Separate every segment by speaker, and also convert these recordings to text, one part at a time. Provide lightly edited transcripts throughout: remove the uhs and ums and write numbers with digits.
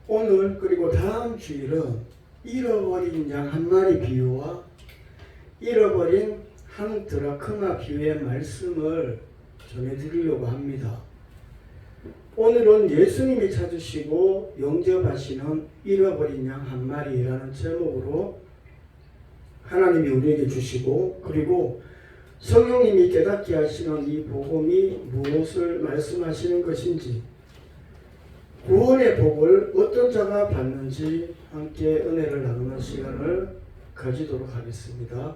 Speaker 1: 오늘 그리고 다음 주일은 잃어버린 양 한 마리 비유와 잃어버린 한 드라크마 비유의 말씀을 전해드리려고 합니다. 오늘은 예수님이 찾으시고 영접하시는 잃어버린 양 한 마리라는 제목으로 하나님이 우리에게 주시고, 그리고 성령님이 깨닫게 하시는 이 복음이 무엇을 말씀하시는 것인지, 구원의 복을 어떤 자가 받는지 함께 은혜를 나누는 시간을 가지도록 하겠습니다.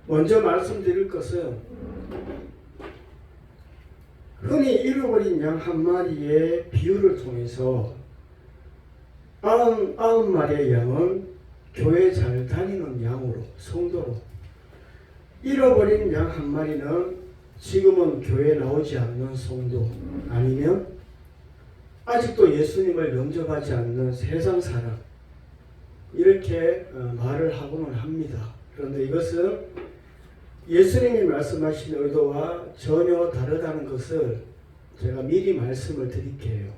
Speaker 1: 먼저 말씀드릴 것은 흔히 잃어버린 양 한 마리의 비유를 통해서 99마리의 양은 교회 잘 다니는 양으로, 성도로, 잃어버린 양 한 마리는 지금은 교회에 나오지 않는 성도, 아니면 아직도 예수님을 영접하지 않는 세상 사람, 이렇게 말을 하고는 합니다. 그런데 이것은 예수님이 말씀하신 의도와 전혀 다르다는 것을 제가 미리 말씀을 드릴게요.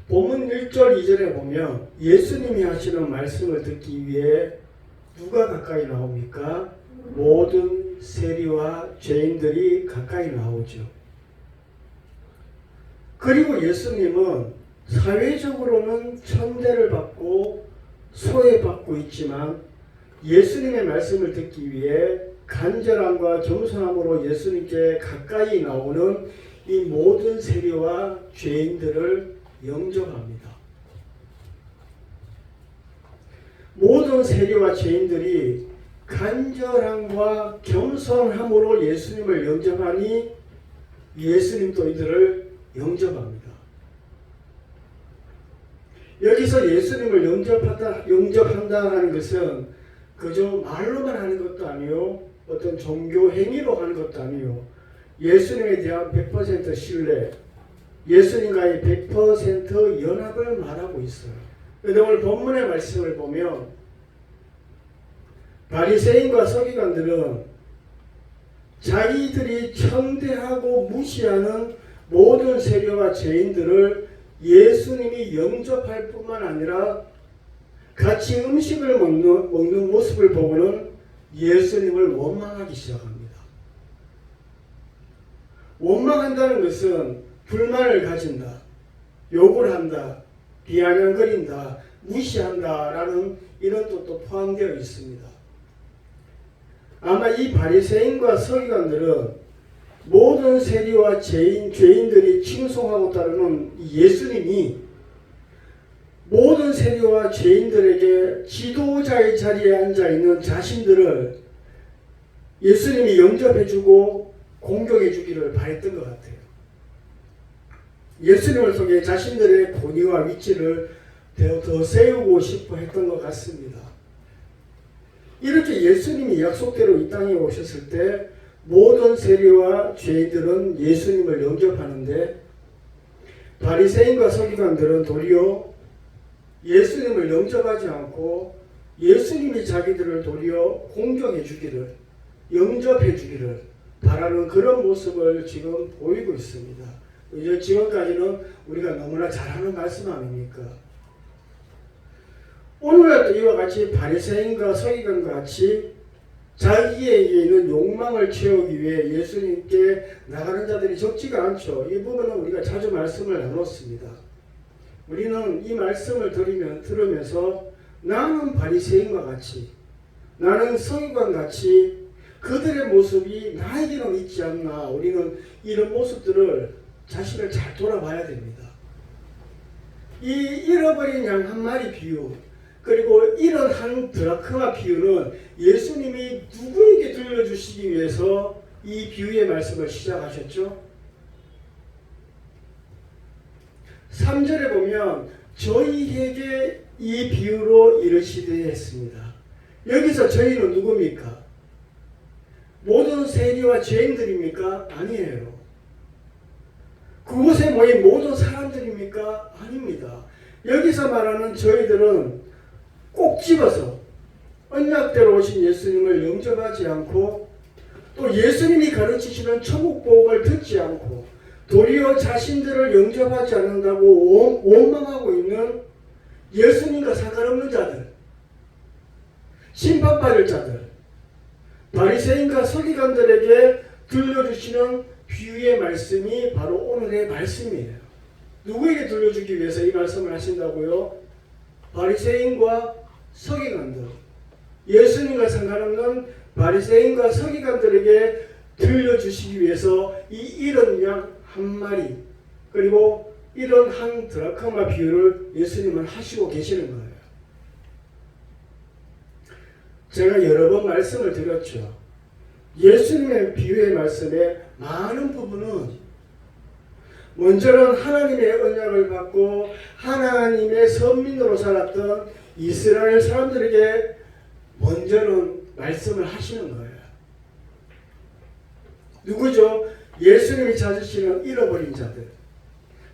Speaker 1: 본문 1절 2절에 보면 예수님이 하시는 말씀을 듣기 위해 누가 가까이 나옵니까? 모든 세리와 죄인들이 가까이 나오죠. 그리고 예수님은 사회적으로는 천대를 받고 소외받고 있지만 예수님의 말씀을 듣기 위해 간절함과 겸손함으로 예수님께 가까이 나오는 이 모든 세리와 죄인들을 영접합니다. 모든 세리와 죄인들이 간절함과 겸손함으로 예수님을 영접하니 예수님도 이들을 영접합니다. 여기서 예수님을 영접한다 하는 것은 그저 말로만 하는 것도 아니요, 어떤 종교 행위로 하는 것도 아니요, 예수님에 대한 100% 신뢰, 예수님과의 100% 연합을 말하고 있어요. 그런데 오늘 본문의 말씀을 보면 바리새인과 서기관들은 자기들이 천대하고 무시하는 모든 세리와 죄인들을 예수님이 영접할 뿐만 아니라 같이 음식을 먹는 모습을 보고는 예수님을 원망하기 시작합니다. 원망한다는 것은 불만을 가진다, 욕을 한다, 비아냥거린다, 무시한다 라는 이런 뜻도 포함되어 있습니다. 아마 이 바리새인과 서기관들은 모든 세리와 죄인들이 칭송하고 따르는 예수님이 모든 세리와 죄인들에게 지도자의 자리에 앉아있는 자신들을 예수님이 영접해주고 공경해주기를 바랬던 것 같아요. 예수님을 통해 자신들의 권위와 위치를 더 세우고 싶어 했던 것 같습니다. 이렇게 예수님이 약속대로 이 땅에 오셨을 때 모든 세리와 죄인들은 예수님을 영접하는데 바리새인과 서기관들은 도리어 예수님을 영접하지 않고 예수님이 자기들을 도리어 공경해 주기를, 영접해 주기를 바라는 그런 모습을 지금 보이고 있습니다. 이제 지금까지는 우리가 너무나 잘하는 말씀 아닙니까? 오늘날도 이와 같이 바리새인과 서기관과 같이 자기에게 있는 욕망을 채우기 위해 예수님께 나가는 자들이 적지가 않죠. 이 부분은 우리가 자주 말씀을 나눴습니다. 우리는 이 말씀을 들으면서 나는 바리새인과 같이, 나는 서기관 같이 그들의 모습이 나에게는 있지 않나, 우리는 이런 모습들을 자신을 잘 돌아봐야 됩니다. 이 잃어버린 양 한 마리 비유, 그리고 이런 한 드라크마 비유는 예수님이 누구에게 들려주시기 위해서 이 비유의 말씀을 시작하셨죠? 3절에 보면 저희에게 이 비유로 이르시되 했습니다. 여기서 저희는 누굽니까? 모든 세리와 죄인들입니까? 아니에요. 그곳에 모인 모든 사람들입니까? 아닙니다. 여기서 말하는 저희들은 꼭 집어서 언약대로 오신 예수님을 영접하지 않고 또 예수님이 가르치시는 천국 복음을 듣지 않고 도리어 자신들을 영접하지 않는다고 원망하고 있는 예수님과 상관없는 자들, 심판받을 자들, 바리새인과 서기관들에게 들려주시는 비유의 말씀이 바로 오늘의 말씀이에요. 누구에게 들려주기 위해서 이 말씀을 하신다고요? 바리새인과 서기관들, 예수님과 상관없는 바리새인과 서기관들에게 들려주시기 위해서 이 이런 양 한 마리, 그리고 이런 한 드라크마 비유를 예수님은 하시고 계시는 거예요. 제가 여러 번 말씀을 드렸죠. 예수님의 비유의 말씀의 많은 부분은 먼저는 하나님의 언약을 받고 하나님의 선민으로 살았던 이스라엘 사람들에게 먼저는 말씀을 하시는 거예요. 누구죠? 예수님이 찾으시는 잃어버린 자들.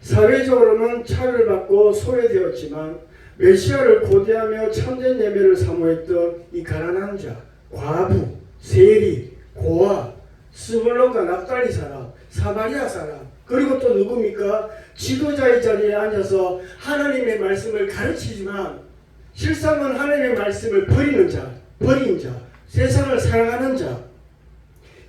Speaker 1: 사회적으로는 차별받고 소외되었지만 메시아를 고대하며 참된 예배를 사모했던 이 가난한 자, 과부, 세리, 고아, 스불론과 납달리 사람, 사마리아 사람, 그리고 또 누굽니까? 지도자의 자리에 앉아서 하나님의 말씀을 가르치지만 실상은 하나님의 말씀을 버리는 자, 버린 자, 세상을 사랑하는 자,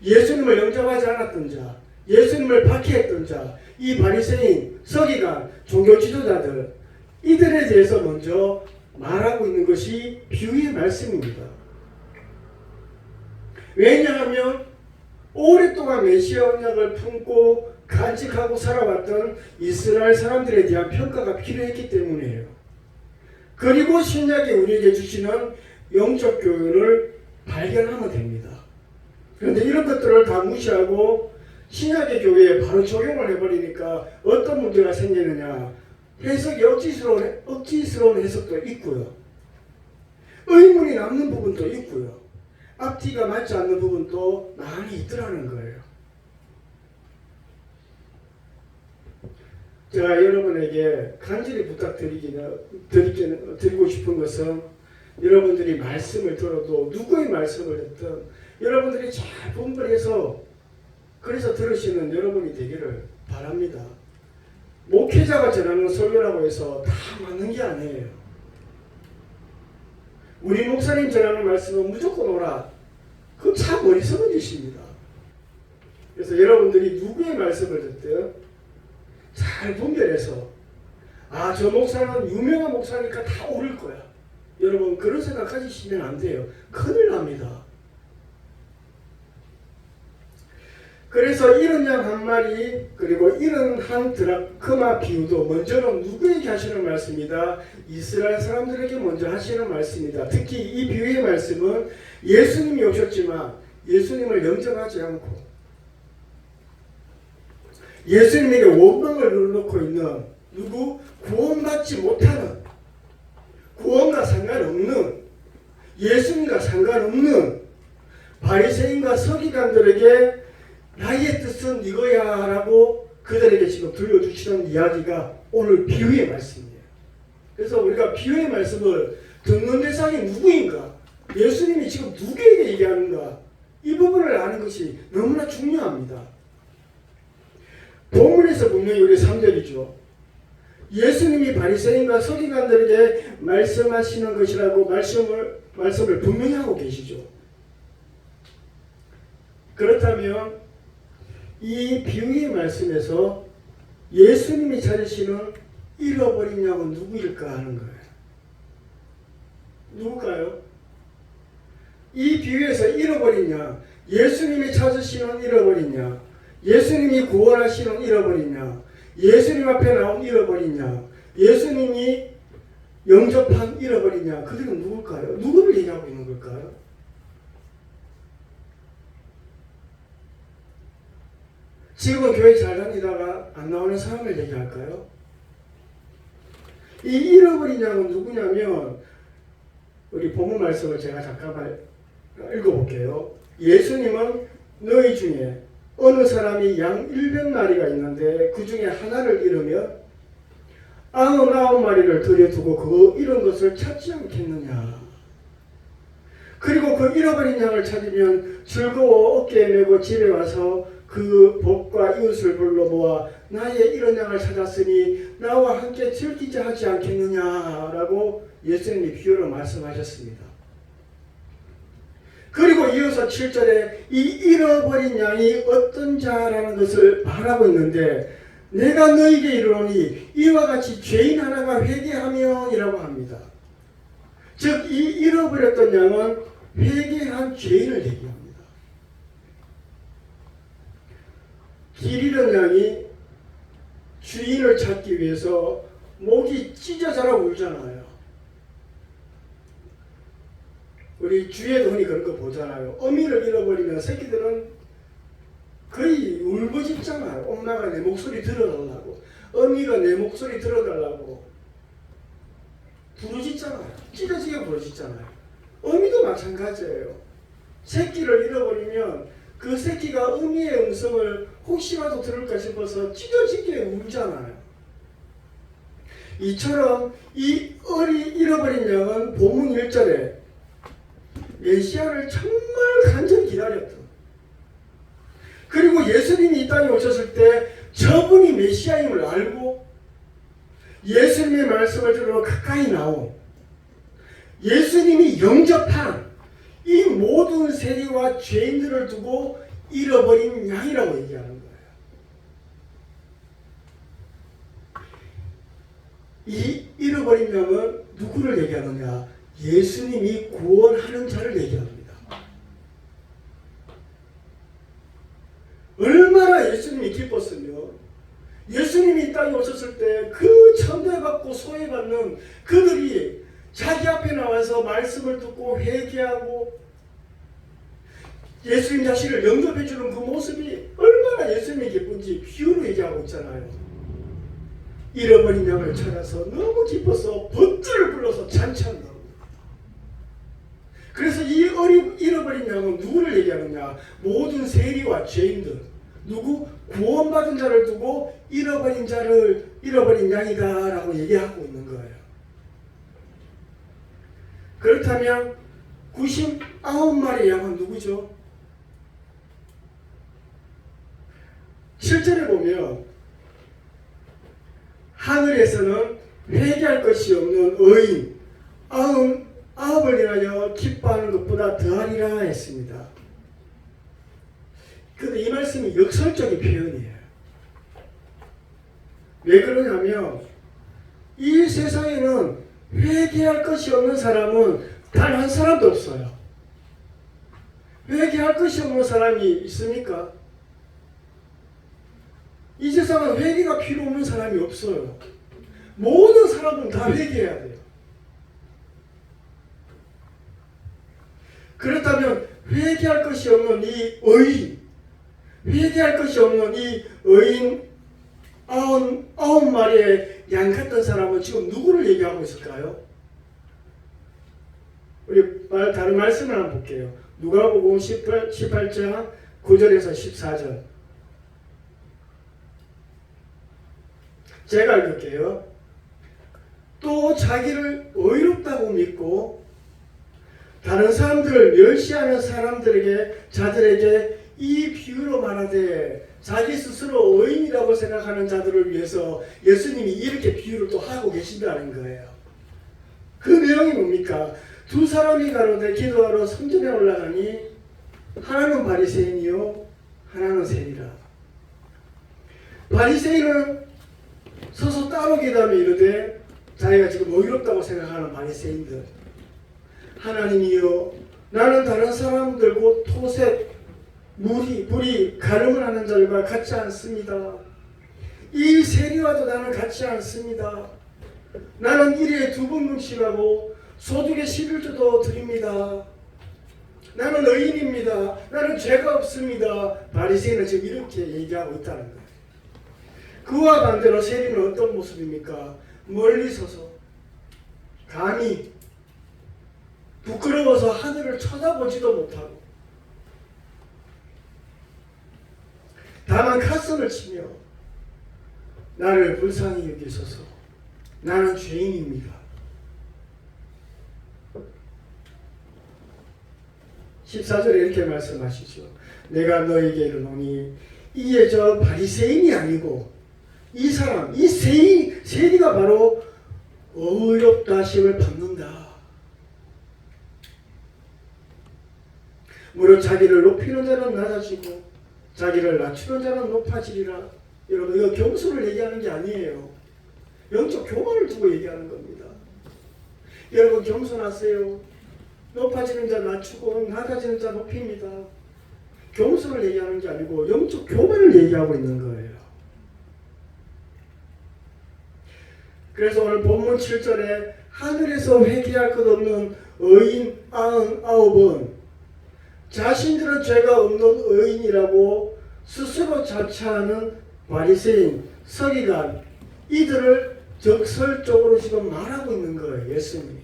Speaker 1: 예수님을 영접하지 않았던 자, 예수님을 박해했던 자, 이 바리새인, 서기관, 종교 지도자들, 이들에 대해서 먼저 말하고 있는 것이 비유의 말씀입니다. 왜냐하면 오랫동안 메시아 언약을 품고 간직하고 살아왔던 이스라엘 사람들에 대한 평가가 필요했기 때문이에요. 그리고 신약이 우리에게 주시는 영적 교훈을 발견하면 됩니다. 그런데 이런 것들을 다 무시하고 신약의 교회에 바로 적용을 해버리니까 어떤 문제가 생기느냐. 해석이 억지스러운 해석도 있고요. 의문이 남는 부분도 있고요. 앞뒤가 맞지 않는 부분도 많이 있더라는 거예요. 제가 여러분에게 간절히 드리고 싶은 것은 여러분들이 말씀을 들어도 누구의 말씀을 듣든 여러분들이 잘 분별해서 그래서 들으시는 여러분이 되기를 바랍니다. 목회자가 전하는 설교라고 해서 다 맞는 게 아니에요. 우리 목사님 전하는 말씀은 무조건 오라. 그건 참 어리석은 짓입니다. 그래서 여러분들이 누구의 말씀을 듣든 잘 분별해서 저 목사는 유명한 목사니까 다 옳을 거야. 여러분 그런 생각 가지시면 안 돼요. 큰일 납니다. 그래서 이런 양 한 마리 그리고 이런 한 드라크마 비유도 먼저는 누구에게 하시는 말씀이다? 이스라엘 사람들에게 먼저 하시는 말씀이다. 특히 이 비유의 말씀은 예수님이 오셨지만 예수님을 영접하지 않고 예수님에게 원망을 눌러놓고 있는 누구? 구원받지 못하는 구원과 상관없는 예수님과 상관없는 바리새인과 서기관들에게 나의 뜻은 이거야 라고 그들에게 지금 들려주시는 이야기가 오늘 비유의 말씀이에요. 그래서 우리가 비유의 말씀을 듣는 대상이 누구인가? 예수님이 지금 누구에게 얘기하는가? 이 부분을 아는 것이 너무나 중요합니다. 본문에서 분명히 우리 3절이죠. 예수님이 바리새인과 서기관들에게 말씀하시는 것이라고 말씀을 분명히 하고 계시죠. 그렇다면 이 비유의 말씀에서 예수님이 찾으시는 잃어버린 양은 누구일까 하는 거예요. 누굴까요? 이 비유에서 잃어버린 양, 예수님이 찾으시는 잃어버린 양, 예수님이 구원하시는 잃어버린 양, 예수님 앞에 나온 잃어버린 양, 예수님이 영접한 잃어버린 양, 그들은 누굴까요? 누구를 얘기하고 있는 걸까요? 지금은 교회 잘 다니다가 안 나오는 사람을 얘기할까요? 이 잃어버린 양은 누구냐면 우리 본문 말씀을 제가 잠깐만 읽어볼게요. 예수님은 너희 중에 어느 사람이 양 100마리가 있는데 그 중에 하나를 잃으면 99마리를 들여두고 그 잃은 것을 찾지 않겠느냐. 그리고 그 잃어버린 양을 찾으면 즐거워 어깨에 메고 집에 와서 그 복과 이웃을 불러 모아 나의 이런 양을 찾았으니 나와 함께 즐기자 하지 않겠느냐라고 예수님이 비유로 말씀하셨습니다. 그리고 이어서 7절에 이 잃어버린 양이 어떤 자라는 것을 말하고 있는데 내가 너에게 이르노니 이와 같이 죄인 하나가 회개하면이라고 합니다. 즉 이 잃어버렸던 양은 회개한 죄인을 얘기합니다. 길 잃은 양이 주인을 찾기 위해서 목이 찢어 자라 울잖아요. 우리 주위에도 흔히 그런 거 보잖아요. 어미를 잃어버리면 새끼들은 거의 울부짖잖아요. 엄마가 내 목소리 들어달라고, 어미가 내 목소리 들어달라고 부르짖잖아요. 찢어지게 부르짖잖아요. 어미도 마찬가지예요. 새끼를 잃어버리면 그 새끼가 어미의 음성을 혹시라도 들을까 싶어서 찢어지게 울잖아요. 이처럼 이 잃어버린 양은 본문 1절에 메시아를 정말 간절히 기다렸던, 그리고 예수님이 이 땅에 오셨을 때 저분이 메시아임을 알고 예수님의 말씀을 들으러 가까이 나온, 예수님이 영접한 이 모든 세리와 죄인들을 두고 잃어버린 양이라고 얘기하는 거예요. 이 잃어버린 양은 누구를 얘기하느냐? 예수님이 구원하는 자를 얘기합니다. 얼마나 예수님이 기뻤으면 예수님이 이 땅에 오셨을 때 그 천대받고 소외받는 그들이 자기 앞에 나와서 말씀을 듣고 회개하고 예수님 자신을 영접해 주는 그 모습이 얼마나 예수님이 기쁜지 비유로 얘기하고 있잖아요. 잃어버린 양을 찾아서 너무 기뻐서 번주를 불러서 잔치한다고. 그래서 이 잃어버린 양은 누구를 얘기하느냐? 모든 세리와 죄인들, 누구? 구원받은 자를 두고 잃어버린 양이다 라고 얘기하고 있는 거예요. 그렇다면 99마리의 양은 누구죠? 7절에 보면 하늘에서는 회개할 것이 없는 의인 99을 인하여 기뻐하는 것보다 더하리라 했습니다. 그런데 이 말씀이 역설적인 표현이에요. 왜 그러냐면 이 세상에는 회개할 것이 없는 사람은 단 한 사람도 없어요. 회개할 것이 없는 사람이 있습니까? 이 세상은 회개가 필요 없는 사람이 없어요. 모든 사람은 다 회개해야 돼요. 그렇다면 회개할 것이 없는 이 의인, 회개할 것이 없는 이 의인 99마리의 양 같은 사람은 지금 누구를 얘기하고 있을까요? 우리 다른 말씀을 한번 볼게요. 누가복음 18장 9절에서 14절. 제가 읽을게요. 또 자기를 의롭다고 믿고 다른 사람들을 멸시하는 자들에게 이 비유로 말하되 자기 스스로 의인이라고 생각하는 자들을 위해서 예수님이 이렇게 비유를 또 하고 계신다는 거예요. 그 내용이 뭡니까? 두 사람이 가로되 기도하러 성전에 올라가니 하나는 바리새인이요 하나는 세리라. 바리새인은 서서 따로 기도하며 이르되 자기가 지금 의롭다고 생각하는 바리새인들, 하나님이여 나는 다른 사람들 곧 토색, 불이 가늠을 하는 자들과 같지 않습니다. 이 세리와도 나는 같지 않습니다. 나는 일에 2번 금식하고 소득의 11조도 드립니다. 나는 의인입니다. 나는 죄가 없습니다. 바리새인은 지금 이렇게 얘기하고 있다는 거예요. 그와 반대로 세리는 어떤 모습입니까? 멀리 서서 감히 부끄러워서 하늘을 쳐다보지도 못하고 다만 카선을 치며 나를 불쌍히 여기소서 나는 죄인입니다. 14절에 이렇게 말씀하시죠. 내가 너에게 이르노니 이게 저 바리새인이 아니고 이 사람, 이 세리가 바로 어렵다 심을 받는다. 무릇 자기를 높이는 자는 낮아지고 자기를 낮추는 자는 높아지리라. 여러분, 이거 겸손을 얘기하는 게 아니에요. 영적 교만을 두고 얘기하는 겁니다. 여러분, 겸손하세요. 높아지는 자 낮추고 낮아지는 자 높입니다. 겸손을 얘기하는 게 아니고 영적 교만을 얘기하고 있는 거예요. 그래서 오늘 본문 7절에 하늘에서 회개할 것 없는 의인 99은 자신들은 죄가 없는 의인이라고 스스로 자처하는 바리새인, 서기관, 이들을 적설적으로 지금 말하고 있는 거예요. 예수님이.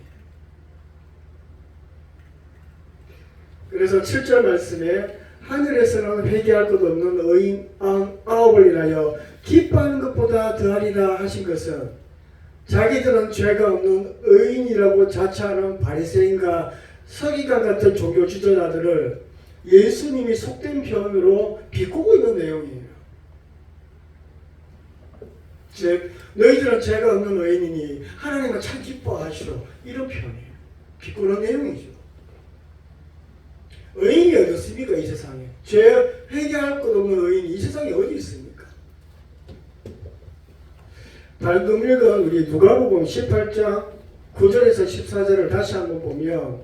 Speaker 1: 그래서 7절 말씀에 하늘에서는 회개할 것 없는 의인 99을 인하여 기뻐하는 것보다 더하리라 하신 것은 자기들은 죄가 없는 의인이라고 자처하는 바리새인과 서기관 같은 종교 지도자들을 예수님이 속된 표현으로 비꼬고 있는 내용이에요. 즉 너희들은 죄가 없는 의인이니 하나님은 참 기뻐하시오. 이런 표현이에요. 비꼬는 내용이죠. 의인이 어디 있습니까? 이 세상에. 죄 회개할 것 없는 의인이 이 세상에 어디 있습니까? 방금 읽은 우리 누가복음 18장 9절에서 14절을 다시 한번 보면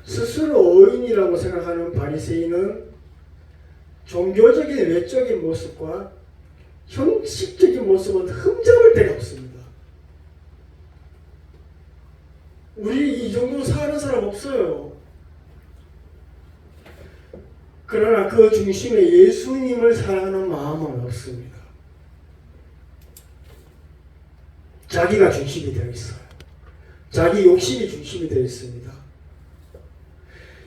Speaker 1: 스스로 의인이라고 생각하는 바리새인은 종교적인 외적인 모습과 형식적인 모습은 흠잡을 데가 없습니다. 우리 이 정도 사는 사람 없어요. 그러나 그 중심에 예수님을 사랑하는 마음은 없습니다. 자기가 중심이 되어 있어요. 자기 욕심이 중심이 되어 있습니다.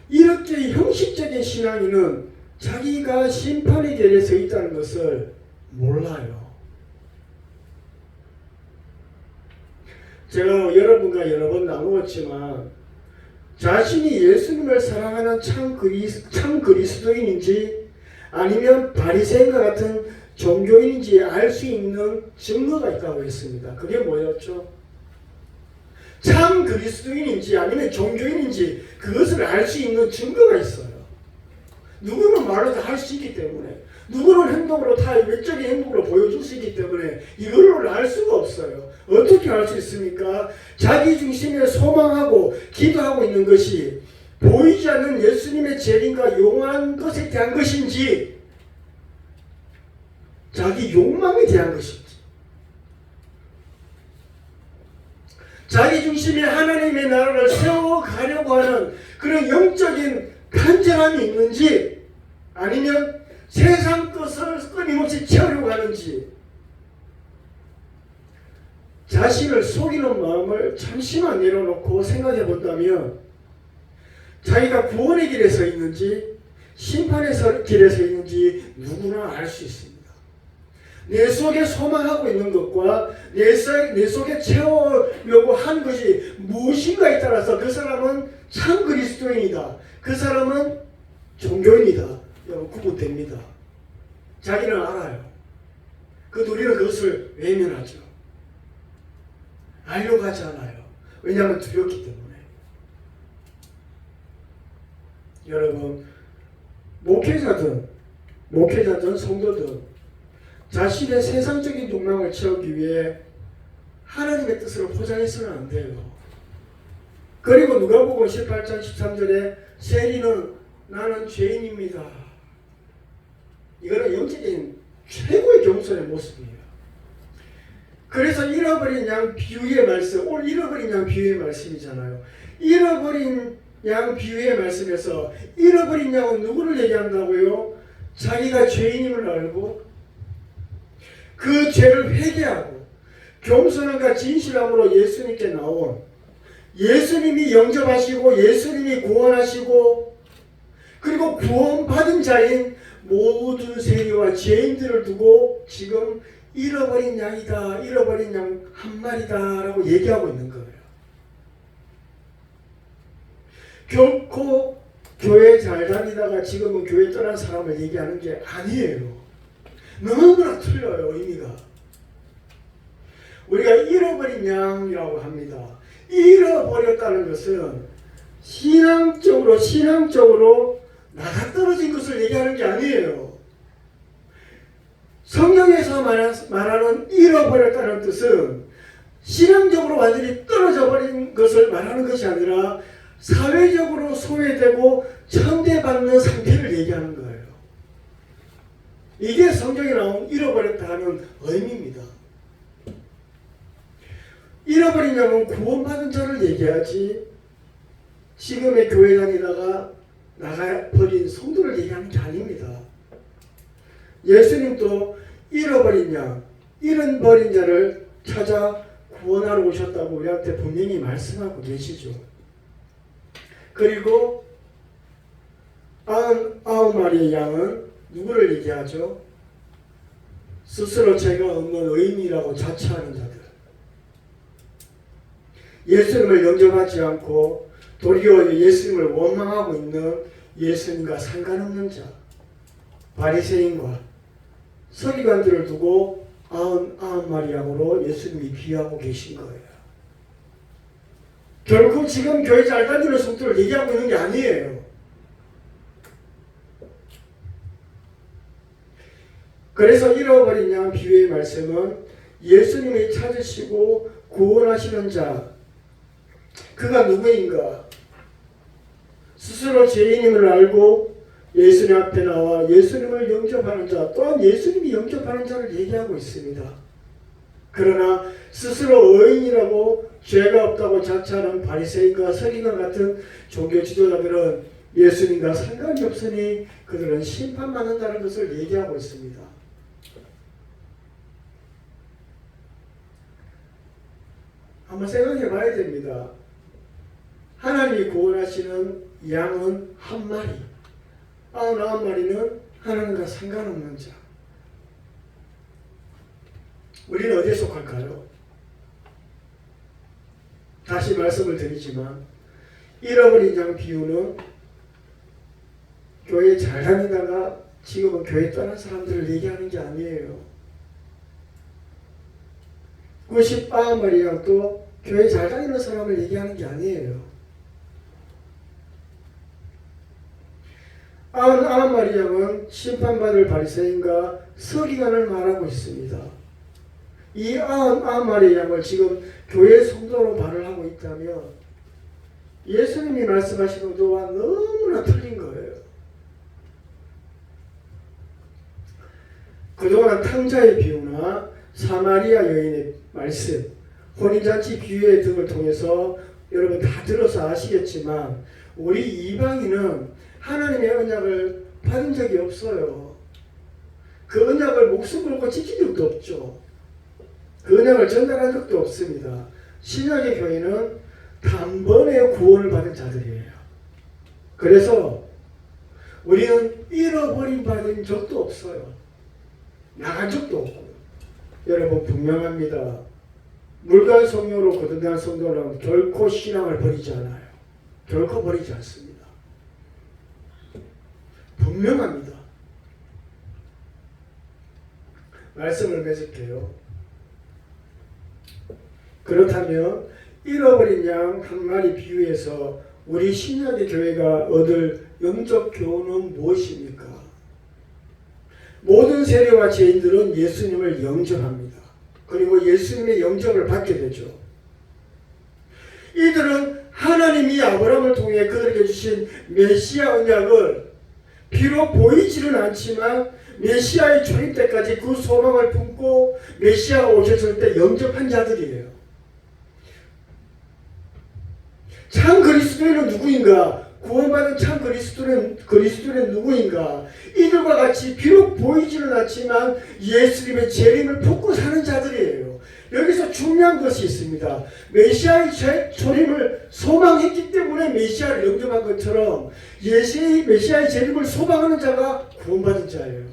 Speaker 1: 이렇게 형식적인 신앙인은 자기가 심판의 계에 서 있다는 것을 몰라요. 제가 여러분과 여러 번 나누었지만 자신이 예수님을 사랑하는 참 그리스도인인지 아니면 바리새인과 같은 종교인인지 알 수 있는 증거가 있다고 했습니다. 그게 뭐였죠? 참 그리스도인인지 아니면 종교인인지 그것을 알 수 있는 증거가 있어요. 누구는 말로 다 할 수 있기 때문에, 누구는 행동으로 다 외적인 행동으로 보여줄 수 있기 때문에 이걸로 알 수가 없어요. 어떻게 알 수 있습니까? 자기 중심에 소망하고 기도하고 있는 것이 보이지 않는 예수님의 재림과 용한 것에 대한 것인지 자기 욕망에 대한 것인지, 자기 중심에 하나님의 나라를 세워가려고 하는 그런 영적인 간절함이 있는지 아니면 세상 것을 끊임없이 채우려고 하는지 자신을 속이는 마음을 잠시만 내려놓고 생각해 본다면 자기가 구원의 길에 서 있는지 심판의 길에 서 있는지 누구나 알 수 있습니다. 내 속에 소망하고 있는 것과 내 속에 채우려고 하는 것이 무엇인가에 따라서 그 사람은 참 그리스도인이다. 그 사람은 종교인이다. 여러분 구분됩니다. 자기는 알아요. 그 우리는 그것을 외면하죠. 알려고 하지 않아요. 왜냐하면 두렵기 때문에. 여러분 목회자든 성도든 자신의 세상적인 욕망을 채우기 위해 하나님의 뜻으로 포장해서는 안 돼요. 그리고 누가복음 18장 13절에 세리는 나는 죄인입니다. 이거는 영적인 최고의 겸손의 모습이에요. 그래서 잃어버린 양 비유의 말씀, 오늘 잃어버린 양 비유의 말씀이잖아요. 잃어버린 양 비유의 말씀에서 잃어버린 양은 누구를 얘기한다고요? 자기가 죄인임을 알고 그 죄를 회개하고 겸손함과 진실함으로 예수님께 나온, 예수님이 영접하시고 예수님이 구원하시고 그리고 구원받은 자인 모든 세리와 죄인들을 두고 지금 잃어버린 양이다, 잃어버린 양 한 마리다 라고 얘기하고 있는 거예요. 결코 교회 잘 다니다가 지금은 교회 떠난 사람을 얘기하는 게 아니에요. 너무나 틀려요. 의미가. 우리가 잃어버린 양이라고 합니다. 잃어버렸다는 것은 신앙적으로 나가떨어진 것을 얘기하는 게 아니에요. 성경에서 말하는 잃어버렸다는 뜻은 신앙적으로 완전히 떨어져 버린 것을 말하는 것이 아니라 사회적으로 소외되고 천대받는 상태를 얘기하는 거예요. 이게 성경에 나온 잃어버렸다는 의미입니다. 잃어버린 양은 구원받은 자를 얘기하지 지금의 교회 다니다가 나가버린 성도를 얘기하는 게 아닙니다. 예수님도 잃어버린 양, 잃어버린 자를 찾아 구원하러 오셨다고 우리한테 분명히 말씀하고 계시죠. 그리고 99마리의 양은 누구를 얘기하죠? 스스로 죄가 없는 의인이라고 자처하는 자들. 예수님을 영접하지 않고 도리어 예수님을 원망하고 있는 예수님과 상관없는 자, 바리새인과 서기관들을 두고 99마리 양으로 예수님이 비유하고 계신 거예요. 결국 지금 교회 잘 다니는 성도를 얘기하고 있는 게 아니에요. 그래서 잃어버린 양 비유의 말씀은 예수님이 찾으시고 구원하시는 자, 그가 누구인가? 스스로 죄인임을 알고 예수님 앞에 나와 예수님을 영접하는 자, 또한 예수님이 영접하는 자를 얘기하고 있습니다. 그러나 스스로 의인이라고 죄가 없다고 자처하는 바리새인과 서기관 같은 종교 지도자들은 예수님과 상관이 없으니 그들은 심판받는다는 것을 얘기하고 있습니다. 한번 생각해 봐야 됩니다. 하나님이 구원하시는 양은 한 마리, 99마리는 하나님과 상관없는 자. 우리는 어디에 속할까요? 다시 말씀을 드리지만 잃어버린 양 비유는 교회 잘 다니다가 지금은 교회 떠난 사람들을 얘기하는 게 아니에요. 99마리 양도 교회 잘 다니는 사람을 얘기하는 게 아니에요. 99마리 양은 심판받을 바리새인과 서기관을 말하고 있습니다. 이 99마리 양을 지금 교회 성도로 말을 하고 있다면 예수님이 말씀하신 것과 너무나 틀린 거예요. 그동안 탕자의 비유나 사마리아 여인의 말씀, 혼인잔치 비유의 등을 통해서 여러분 다 들어서 아시겠지만 우리 이방인은 하나님의 언약을 받은 적이 없어요. 그 언약을 목숨 걸고 지킨 적도 없죠. 그 언약을 전달한 적도 없습니다. 신약의 교회는 단번에 구원을 받은 자들이에요. 그래서 우리는 잃어버린 받은 적도 없어요. 나간 적도 없고. 여러분 분명합니다. 물간성령으로 거듭난 성도는 결코 신앙을 버리지 않아요. 결코 버리지 않습니다. 분명합니다. 말씀을 맺을게요. 그렇다면 잃어버린 양 한 마리 비유에서 우리 신약의 교회가 얻을 영적 교훈은 무엇입니까? 모든 세례와 죄인들은 예수님을 영접합니다. 그리고 예수님의 영접을 받게 되죠. 이들은 하나님이 아브라함을 통해 그들에게 주신 메시아 언약을 비록 보이지는 않지만 메시아의 주님 때까지 그 소망을 품고 메시아가 오셨을 때 영접한 자들이에요. 참 그리스도인은 누구인가? 구원받은 참 그리스도인은 누구인가? 이들과 같이 비록 보이지는 않지만 예수님의 재림을 품고 사는 자들이에요. 여기서 중요한 것이 있습니다. 메시아의 재림을 소망했기 때문에 메시아를 영접한 것처럼 메시아의 재림을 소망하는 자가 구원받은 자예요.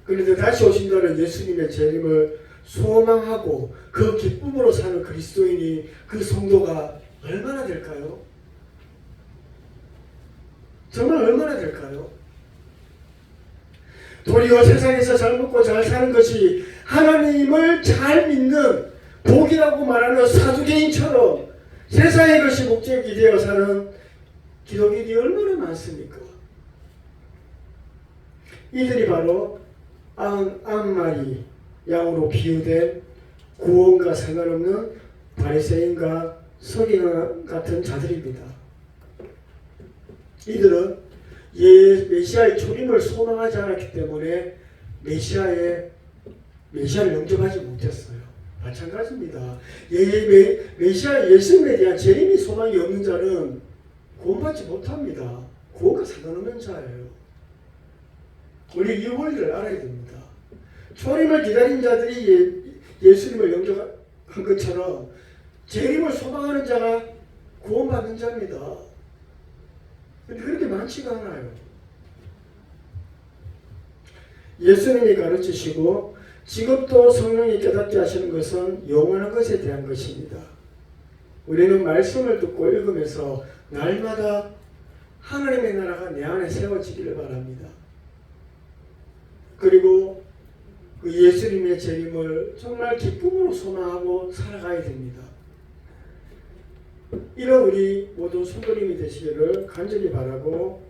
Speaker 1: 그런데 다시 오신다는 예수님의 재림을 소망하고 그 기쁨으로 사는 그리스도인이 그 성도가 얼마나 될까요? 정말 얼마나 될까요? 도리어 세상에서 잘 먹고 잘 사는 것이 하나님을 잘 믿는 복이라고 말하는 사두개인처럼 세상의 것이 목적이 되어 사는 기독인이 얼마나 많습니까? 이들이 바로 90마리 양으로 비유된 구원과 상관없는 바리새인과 서기관 같은 자들입니다. 이들은 메시아의 초림을 소망하지 않았기 때문에 메시아를 영접하지 못했어요. 마찬가지입니다. 메시아 예수님에 대한 재림이 소망이 없는 자는 구원받지 못합니다. 구원과 상관없는 자예요. 우리 이 원리를 알아야 됩니다. 초림을 기다린 자들이 예수님을 영접한 것처럼 재림을 소망하는 자가 구원받는 자입니다. 근데 그렇게 많지가 않아요. 예수님이 가르치시고 지금도 성령이 깨닫게 하시는 것은 영원한 것에 대한 것입니다. 우리는 말씀을 듣고 읽으면서 날마다 하나님의 나라가 내 안에 세워지기를 바랍니다. 그리고 그 예수님의 재림을 정말 기쁨으로 소망하고 살아가야 됩니다. 이런 우리 모두 손들림이 되시기를 간절히 바라고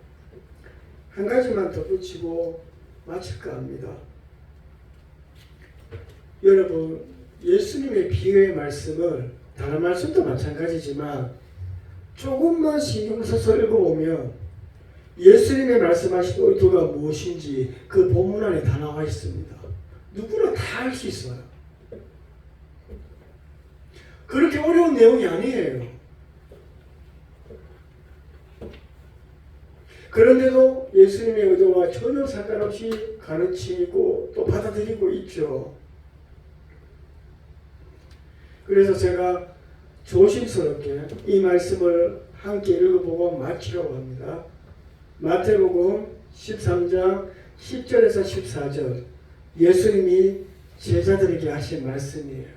Speaker 1: 한 가지만 덧붙이고 마칠까 합니다. 여러분, 예수님의 비유의 말씀을 다른 말씀도 마찬가지지만 조금만 신경 써서 읽어보면 예수님의 말씀하신 의도가 무엇인지 그 본문 안에 다 나와 있습니다. 누구나 다 알 수 있어요. 그렇게 어려운 내용이 아니에요. 그런데도 예수님의 의도와 전혀 상관없이 가르치고 또 받아들이고 있죠. 그래서 제가 조심스럽게 이 말씀을 함께 읽어보고 마치려고 합니다. 마태복음 13장 10절에서 14절 예수님이 제자들에게 하신 말씀이에요.